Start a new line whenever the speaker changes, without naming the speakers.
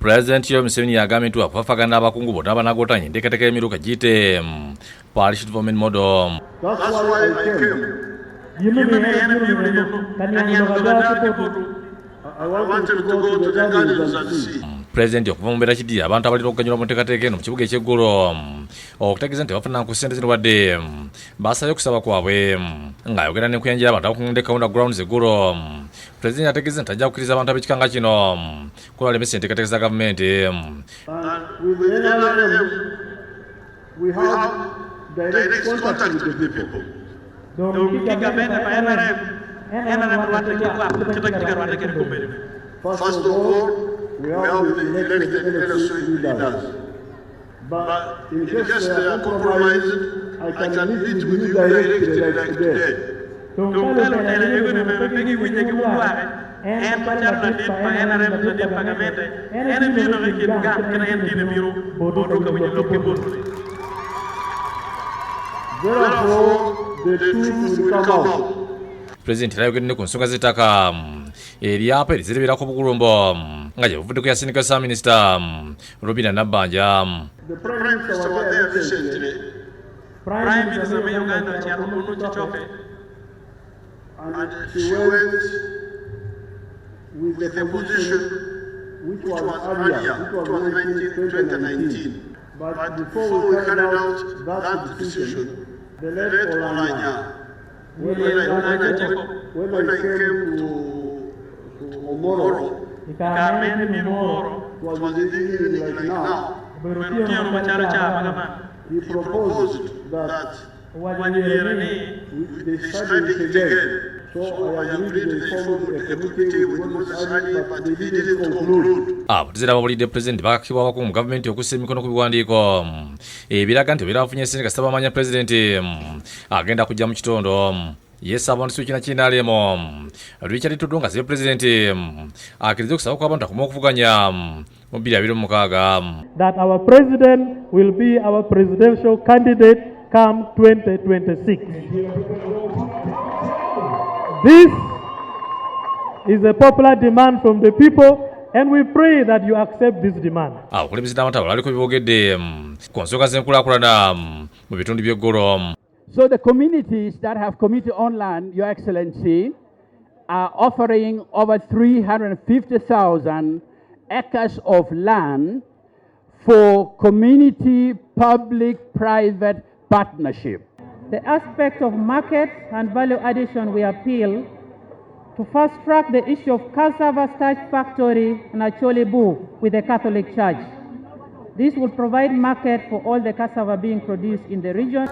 Pulezidenti Museveni yagambye nti okufaafaagana abakungu bonna banagootaaganya enteekateeka y'emiruka giyite Polish Development Model.
That's why I came. I wanted to go to the gardens and see.
Pulezidenti okuva mu mbeera kidi abantu abalina okuganyulwa mu nteekateeka eno mu kibuga eky'eggulo okutegeeza nti bafuna ku ssente zirwadde basabye okusaba kwabwe ng'ayogera n'enkuyanjira abantu abakunguddwa Kaunda Grounds eggulo. Pulezidenti ategeeza nti ajja kukkiriza abantu ab'ekikanga kino kuba balemesa enteekateeka za gavumenti.
We have direct contact with the people. First of all, we have the elected leaders. But in case they are compromised, I can meet with you directly like today. Therefore, the truth will come out.
Pulezidenti yayogedde ku nsonga z'ettaka eryapa erizireberako obugulumbo nga gye buvuddeko yasindika Ssaabaminisita Robinah Nabbanja.
The Prime Minister was there recently.
Prime Minister wa Uganda Kyalugulu Kichoke.
And she went with the position which was earlier, which was 2019. But before we carried out that decision, the late Olanya, when I came to Omoro, it was in the evening like now, he proposed that they studied it again. So I agreed they formed a committee with study, but they didn't conclude.
Abatuuze abawulidde Pulezidenti bakakibwa abakungu mu gavumenti okussa emikono ku biwandiiko ebiraga nti obeera afunye ssente kasita bamanya Pulezidenti agenda kujja mu kitundu. Yesu abantu sikina kinaalemo Richard Tuddu nga asabye Pulezidenti akkirize okusaba kw'abantu akoma okuvuganya mu 2026.
That our president will be our presidential candidate come 2026. This is a popular demand from the people, and we pray that you accept this demand.
Okulembeza n'amataba baliko byogedde ku nsonga z'enkulaakulana mu bitundu by'eggulu.
So the communities that have community on land, Your Excellency, are offering over 350,000 acres of land for community public-private partnership.
The aspect of market and value addition we appeal to fast-track the issue of cassava starch factory in Acholibu with the Catholic Church. This will provide market for all the cassava being produced in the region.